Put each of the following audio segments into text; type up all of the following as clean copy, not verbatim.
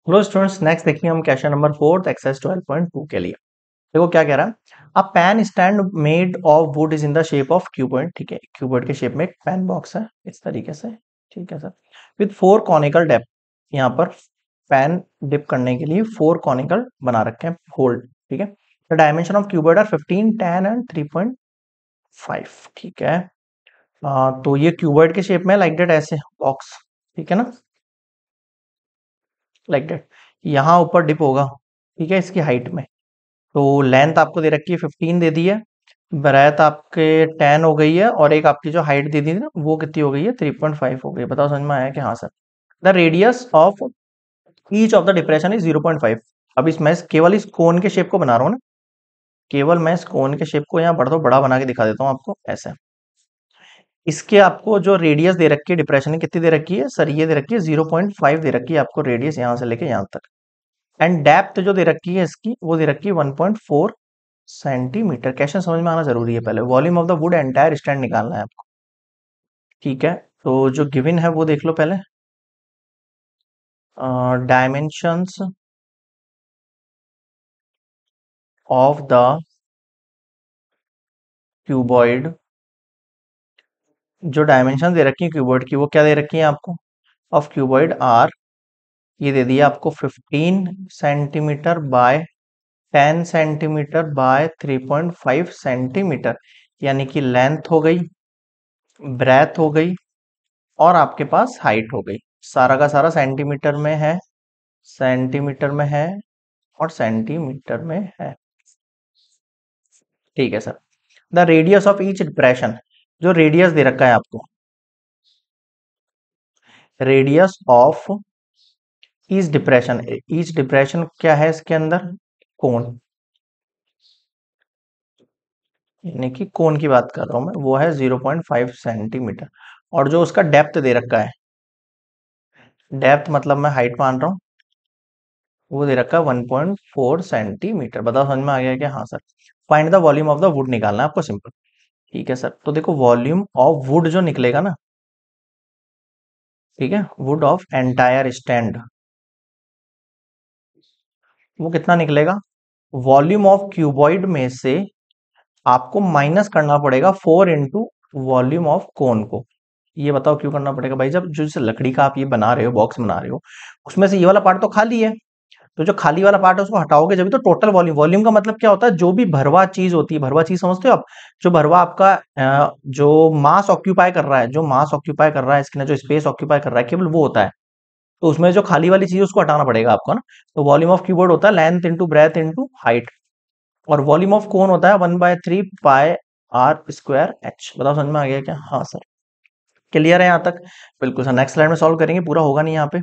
Hello students, next देखिए हम question number 4 exercise 12.2 के लिए। देखो क्या कह रहा है। A pen stand made of wood is in the shape of cuboid. ठीक है, क्यूबॉइड के शेप में एक पैन बॉक्स है इस तरीके से। ठीक है सर, विद 4 कॉनिकल डेप्थ। यहाँ पर पैन डिप करने के लिए 4 कॉनिकल बना रखे हैं होल्ड। ठीक है, the dimension of cuboid are 15, 10 and 3.5। ठीक है, तो ये क्यूबॉइड के शेप में लाइक दैट ऐसे बॉक्स। ठीक है ना, लाइक दैट यहाँ ऊपर डिप होगा। ठीक है, इसकी हाइट में। तो लेंथ आपको दे रखी है 15 दे दी है, ब्रेथ आपके 10 हो गई है, और एक आपकी जो हाइट दे दी थी ना वो कितनी हो गई है 3.5 हो गई है। बताओ समझ में आया कि हाँ sir. The radius of each of the depression is 0.5। अब इसमें केवल इस कोन के शेप को बना रहा हूँ ना, केवल मैं इस कोन के शेप को यहाँ बढ़ दो बड़ा बना के दिखा देता हूँ आपको ऐसे। इसके आपको जो रेडियस दे रखी है डिप्रेशन की कितनी दे रखी है सर, ये दे रखी है 0.5 दे रखी है आपको रेडियस यहाँ से लेके यहाँ तक। एंड डेप्थ जो दे रखी है इसकी वो दे रखी है 1.4 सेंटीमीटर। क्वेश्चन समझ में आना जरूरी है। पहले volume of the wood entire stand निकालना है आपको। ठीक है, तो जो गिवन है वो देख लो पहले। डायमेंशंस ऑफ द क्यूबॉइड, जो डायमेंशन दे रखी है क्यूबॉइड की वो क्या दे रखी है आपको, ऑफ क्यूबॉइड आर। ये दे दिया आपको 15 centimetre bye 10 centimetre bye 3.5 centimetre, यानी कि लेंथ हो गई, ब्रेथ हो गई, और आपके पास हाइट हो गई। सारा का सारा सेंटीमीटर में है, सेंटीमीटर में है, और सेंटीमीटर में है। ठीक है sir. The radius of each depression, जो रेडियस दे रखा है आपको, रेडियस ऑफ ईच डिप्रेशन क्या है इसके अंदर, कोण, यानी कि कोण की बात कर रहा हूं मैं, वो है 0.5 सेंटीमीटर। और जो उसका डेप्थ दे रखा है, डेप्थ मतलब मैं हाइट मान रहा हूँ, वो दे रखा है 1.4 सेंटीमीटर। बताओ समझ में आ गया क्या? हाँ sir. Find the volume of the wood निकालना है आपको, सिंपल। ठीक है सर, तो देखो वॉल्यूम ऑफ वुड जो निकलेगा ना, ठीक है, वुड ऑफ एंटायर स्टैंड, वो कितना निकलेगा, वॉल्यूम ऑफ क्यूबॉइड में से आपको माइनस करना पड़ेगा 4 इंटू वॉल्यूम ऑफ कोन को। ये बताओ क्यों करना पड़ेगा भाई, जब जो जैसे लकड़ी का आप ये बना रहे हो, बॉक्स बना रहे हो, उसमें से ये वाला पार्ट तो खाली है, तो जो खाली वाला पार्ट है उसको हटाओगे जब तो टोटल वॉल्यूम। वॉल्यूम का मतलब क्या होता है, जो भी भरवा चीज होती है, भरवा चीज समझते हो आप, जो भरवा आपका जो मास ऑक्यूपाई कर रहा है, जो मास ऑक्यूपाई कर रहा है इसके ना, जो स्पेस ऑक्यूपाई कर रहा है, केवल वो होता है। तो उसमें जो खाली वाली चीज है उसको हटाना पड़ेगा आपको ना। तो वॉल्यूम ऑफ क्यूबॉइड होता है length into breadth into height, और वॉल्यूम ऑफ कोन होता है 1/3 पाई r स्क्वायर h। बताओ समझ में आ गया क्या? हाँ सर। क्लियर है यहाँ तक? बिल्कुल सर। नेक्स्ट स्लाइड में सॉल्व करेंगे, पूरा होगा नहीं यहाँ पे।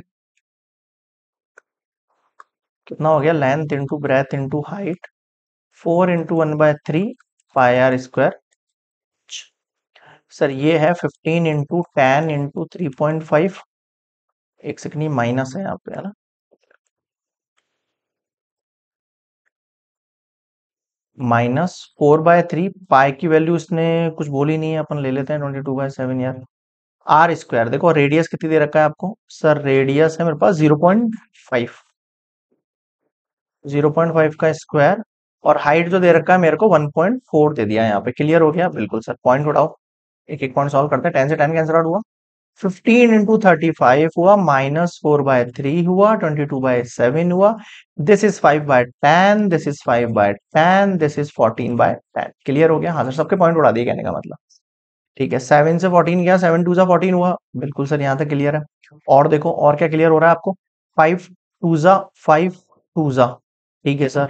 कितना हो गया, length into breadth into height, 4 into 1/3 पाई r स्क्वायर। सर ये है 15 इंटू 10 इंटू 3.5। एक सेकंड, माइनस है यहाँ पे, है ना। -4/3 पाई की वैल्यू इसने कुछ बोली नहीं है, अपन ले लेते हैं 22/7 यार। आर स्क्वायर, देखो रेडियस कितनी दे रखा है आपको सर, रेडियस है मेरे पास 0.5, 0.5 का स्क्वायर, और हाइट जो दे रखा है मेरे को 1.4 दे दिया है यहाँ पे। क्लियर हो गया? बिल्कुल सर। पॉइंट उठाओ, एक एक पॉइंट सॉल्व करते हैं। 10 से 10 कैंसिल आउट हुआ, 15 इंटू 35 हुआ, -4/3 हुआ, 22/7 हुआ, this is 5/10, this is 5/10, this is 14/10। Clear हो गया? हाँ सर, सबके पॉइंट उड़ा दिए कहने का मतलब। ठीक है, 7 से 14 गया, 7 टू जा 14 हुआ। बिल्कुल सर, यहाँ तक क्लियर है। और देखो और क्या क्लियर हो रहा है आपको, 5 टू जा 5 टू जा, ठीक है सर,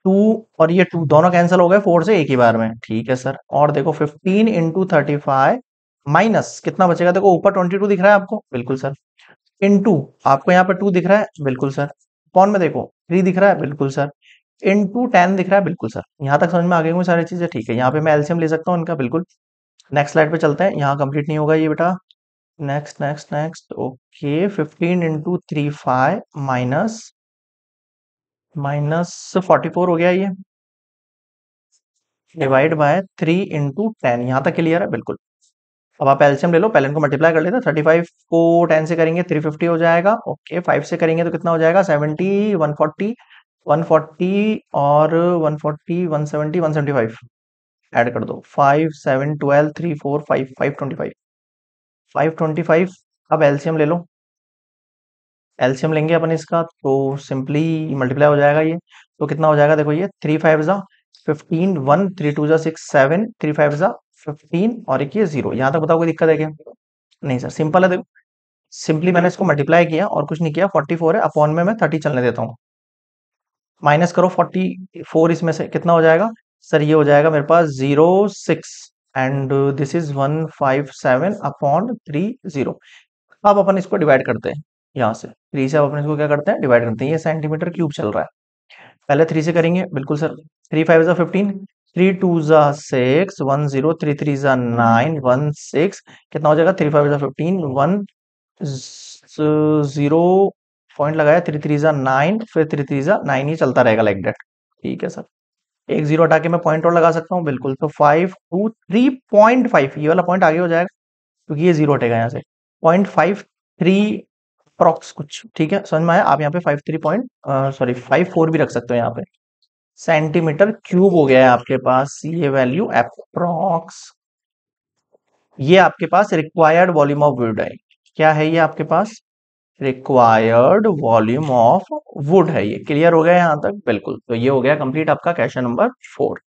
2 और ये 2 दोनों कैंसिल हो गए 4 से एक ही बार में। ठीक है सर। और देखो 15 इंटू 35 माइनस कितना बचेगा, देखो ऊपर 22 दिख रहा है आपको, बिल्कुल सर, इनटू आपको यहाँ पे 2 दिख रहा है, बिल्कुल सर, कौन में देखो 3 दिख रहा है, बिल्कुल सर, इनटू 10 दिख रहा है, बिल्कुल सर। यहाँ तक समझ में आ गई होंगी सारी चीजें। ठीक है, यहाँ पे मैं एलसीएम ले सकता हूँ इनका, बिल्कुल। नेक्स्ट स्लाइड पे चलते हैं, यहाँ कंप्लीट नहीं होगा ये बेटा। Next next next, okay. 15 into 3 5 minus -44 हो गया ये, डिवाइड बाय 3 इंटू 10। यहाँ तक क्लियर है? बिल्कुल। अब आप एलसीएम ले लो, पहले इनको मल्टीप्लाई कर लेते हैं। 35 को 10 से करेंगे 350 हो जाएगा। ओके, 5 से करेंगे तो कितना हो जाएगा? 70, 140, 140 और 140, 170, 175 ऐड कर दो। 5 7 12 3 4 5 525, 525। अब एलसीएम ले लो, एलसीएम लेंगे अपन इसका तो सिंपली मल्टीप्लाई हो जाएगा ये। तो कितना हो जाएगा? देखो ये 3 5 जा 15, 1 3 2 जा 6 7, 3 5 जा 15 और एक ये 0। यहाँ तक बताओ कोई दिक्कत है क्या? नहीं सर, सिंपल है। देखो सिंपली मैंने इसको मल्टीप्लाई किया और कुछ नहीं किया। 44 है, अपॉन में मैं 30 चलने देता हूँ। माइनस करो 44 इसमें से, कितना हो जाएगा सर? ये हो जाएगा मेरे पास 0 6 एंड दिस इज 157 अपॉन 30। अब अपन इसको डिवाइड करते हैं यहाँ से। 3 से अब अपन इसको क्या करते हैं? डिवाइड करते हैं। ये सेंटीमीटर क्यूब चल रहा है, पहले 3 से करेंगे। बिल्कुल सर। 3 5 जा 15, 3 2 जा 6 1 0, 3 3 जा 9 1 6। कितना हो जाएगा? 3 5 जा 15, 1 0 पॉइंट लगाया, 3 3 जा 9, फिर 3 3 जा 9 ही चलता रहेगा लाइक दैट। ठीक है सर, एक जीरो हटा के मैं पॉइंट और लगा सकता हूँ। बिल्कुल, तो 523.5 ये वाला पॉइंट आगे हो जाएगा क्योंकि ये जीरो हटेगा यहाँ से। 0.53 अप्रॉक्स कुछ। ठीक है, समझ में आया? आप यहाँ पे 53 पॉइंट सॉरी 54 भी रख सकते हो यहाँ पे। सेंटीमीटर क्यूब हो गया है आपके पास ये वैल्यू अप्रॉक्स। ये आपके पास रिक्वायर्ड वॉल्यूम ऑफ वुड है। क्या है ये आपके पास? रिक्वायर्ड वॉल्यूम ऑफ वुड है ये। क्लियर हो गया यहाँ तक? बिल्कुल। तो ये हो गया कंप्लीट आपका क्वेश्चन नंबर 4।